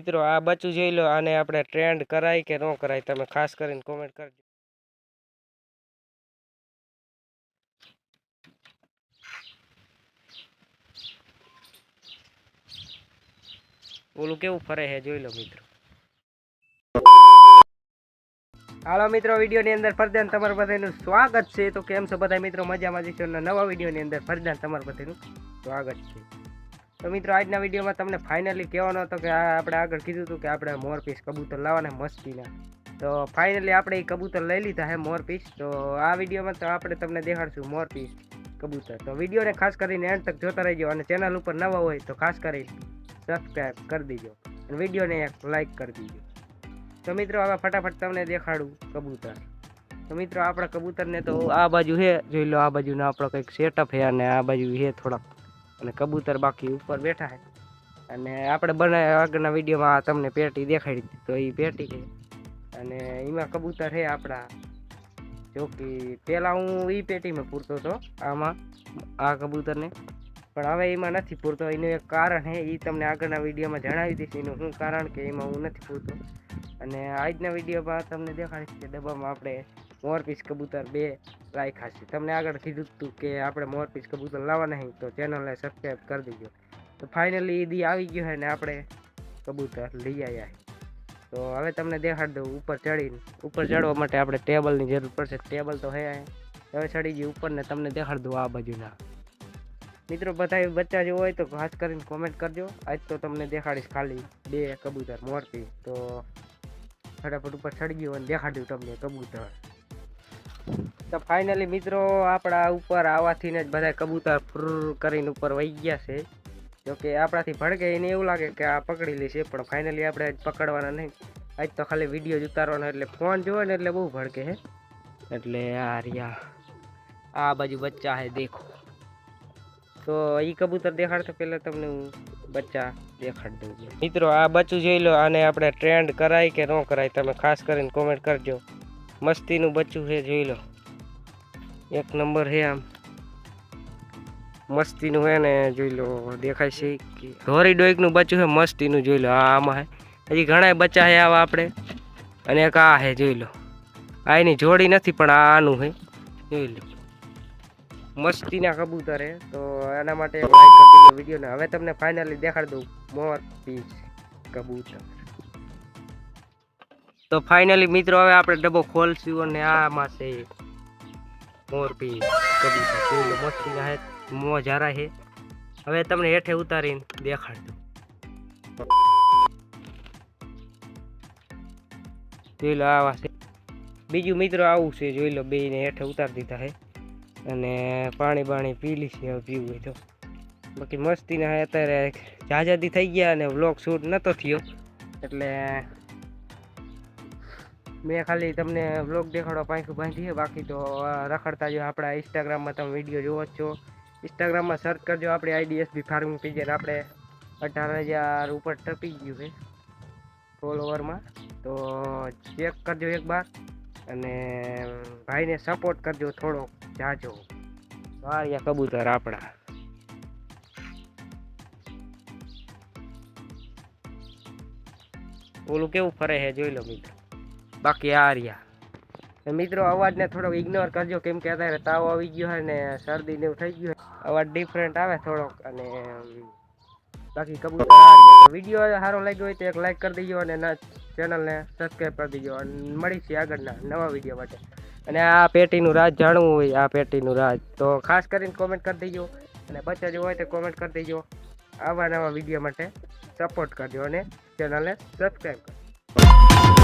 મિત્રો આ બચ્ચું જોઈ લો, આને આપણે ટ્રેન્ડ કરાય કે ન કરાય, તમે ખાસ કરીને કોમેન્ટ કરજો. ઓલું કેવું ફરે છે જોઈ લો મિત્રો. હાલો મિત્રો, વિડીયોની અંદર ફરજાન તમારા બધાનું સ્વાગત છે. તો કેમ છો બધા મિત્રો? મજામાં જ છો? નવા વિડીયોની અંદર ફરજાન તમારા બધાનું સ્વાગત છે. તો મિત્રો આજના વિડીયોમાં તમને ફાઇનલી કહેવાનો હતો કે આપણે આગળ કીધું હતું કે આપણે મોરપીસ કબૂતર લાવવાના મસ્તીના. તો ફાઇનલી આપણે એ કબૂતર લઈ લીધા છે મોરપીસ. તો આ વિડીયોમાં તો આપણે તમને દેખાડશું મોરપીસ કબૂતર. તો વિડીયોને ખાસ કરીને એન્ડ તક જોતા રહેજો, અને ચેનલ ઉપર નવા હોય તો ખાસ કરીને સબસ્ક્રાઈબ કરી દેજો અને વિડીયોને એક લાઈક કરી દેજો. તો મિત્રો હવે ફટાફટ તમને દેખાડું કબૂતર. તો મિત્રો આપણા કબૂતરને તો આ બાજુ છે જોઈ લો, આ બાજુના આપણો કંઈક સેટઅપ છે, અને આ બાજુ છે થોડાક, અને કબૂતર બાકી ઉપર બેઠા છે. અને આપણે બનાવ્યા આગળના વિડીયોમાં તમને પેટી દેખાડી હતી, તો એ પેટી છે, અને એમાં કબૂતર છે આપણા. જો કે પહેલાં હું એ પેટીમાં પૂરતો હતો આમાં આ કબૂતરને, પણ હવે એમાં નથી પૂરતો. એનું એક કારણ છે, એ તમને આગળના વિડીયોમાં જણાવી દઈશ એનું શું કારણ કે એમાં હું નથી પૂરતો. અને આજના વિડીયોમાં તમને દેખાડીશ કે ડબ્બામાં આપણે મોરપીસ કબૂતર 2 રાખ્યા છે. તમને આગળ કીધું હતું કે આપણે મોરપીસ કબૂતર લાવવાના નહીં, તો ચેનલને સબસ્ક્રાઈબ કરી દેજો. તો ફાઇનલી ઈદી આવી ગયો છે ને આપણે કબૂતર લઈ આવ્યા છે. તો હવે તમને દેખાડી દઉં ઉપર ચડીને. ઉપર ચડવા માટે આપણે ટેબલની જરૂર પડશે. ટેબલ તો છે, હવે ચડી ગઈ ઉપર ને તમને દેખાડી દઉં આ બાજુના. મિત્રો બધા બચ્ચા જો હોય તો ખાસ કરીને કોમેન્ટ કરજો. આજ તો તમને દેખાડીશ ખાલી 2 કબૂતર મોરપીસ. તો ફટાફટ ઉપર ચડી ગયું અને દેખાડ્યું તમને કબૂતર. તો ફાઇનલી મિત્રો આપણા ઉપર આવવાથી જ બધા કબૂતર ફ્ર કરીને ઉપર વહી ગયા છે. જોકે આપણાથી ભડકે એને એવું લાગે કે આ પકડી લેશે, પણ ફાઇનલી આપણે આજ પકડવાના નહીં. આજ તો ખાલી વિડીયો જ ઉતારવાનો, એટલે ફોન જોવે ને એટલે બહુ ભડકે છે. એટલે આ રહ્યા આ બાજુ બચ્ચા છે દેખો. તો એ કબૂતર દેખાડતો પહેલાં તમને હું બચ્ચા દેખાડી દઉં. મિત્રો આ બચ્ચું જોઈ લો, આને આપણે ટ્રેન્ડ કરાય કે ન કરાય, તમે ખાસ કરીને કોમેન્ટ કરજો. મસ્તીનું બચ્ચું છે જોઈ લો, એક નંબર છે. આમ મસ્તીનું હે ને જોઈ લો, દેખાય છે કે ધોરી ડોઈકનું બચ્ચું છે મસ્તીનું. જોઈ લો આમાં હે, હજી ઘણા બચ્ચા છે આવા આપણે. અને એક આ છે જોઈ લો, આ એની જોડી નથી પણ આ આનું છે જોઈ લો. મસ્તીના કબૂતર હે, તો એના માટે લાઈક કરી દીધો વિડીયોને. હવે તમને ફાઇનલી દેખાડી દઉં મોરપીસ કબૂતર. તો ફાઇનલી મિત્રો હવે આપણે ડબ્બો ખોલશું, અને આમાં છે મોરપીસ કબૂતર જોઈ લો. મસ્તીના હે, મોં જારા છે. હવે તમને હેઠે ઉતારીને દેખાડી દઉં. જોઈ લો આવા છે. બીજું મિત્રો આવું છે જોઈ લો, બેને હેઠે ઉતારી દીધા છે, અને પાણી પી લીધી હવે પીવું હોય તો. બાકી મસ્તીના હે. અત્યારે જાજાદી થઈ ગયા અને વ્લોગ શૂટ નહોતો થયો, એટલે મેં ખાલી તમને વ્લોગ દેખાડવા પાંખું બાંધી છે. બાકી તો રખડતા જો આપણા ઇન્સ્ટાગ્રામમાં તમે વિડીયો જોવો જ છો. ઇન્સ્ટાગ્રામમાં સર્ચ કરજો આપણી IDSB ફાર્મિંગ પેજ. આપણે 18,000 ઉપર ટપી ગયું છે ફોલોવરમાં. તો ચેક કરજો એકવાર, અને ભાઈને સપોર્ટ કરજો થોડો જાજો. વાળિયા કબૂતર આપણા. ઓલું કેવું ફરે છે જોઈ લો મિત્રો. બાકી આ રહ્યા મિત્રો. અવાજને થોડોક ઇગ્નોર કરજો, કેમ કે અત્યારે તાવ આવી ગયો હોય ને શરદી ને એવું થઈ ગયું હોય, અવાજ ડિફરન્ટ આવે થોડોક. અને બાકી કબૂતર આ રહ્યા. તો વિડીયો સારો લાગ્યો હોય તો એક લાઈક કરી દેજો, અને ચેનલને સબસ્ક્રાઈબ કરી દેજો. અને મળીશું આગળના નવા વિડીયો માટે. અને આ પેટીનું રાજ જાણવું હોય, આ પેટીનું રાજ, તો ખાસ કરીને કોમેન્ટ કરી દેજો. અને બચ્ચા જો હોય તો કોમેન્ટ કરી દેજો. આવા નવા વિડીયો માટે સપોર્ટ કરજો અને ચેનલને સબસ્ક્રાઈબ કરજો.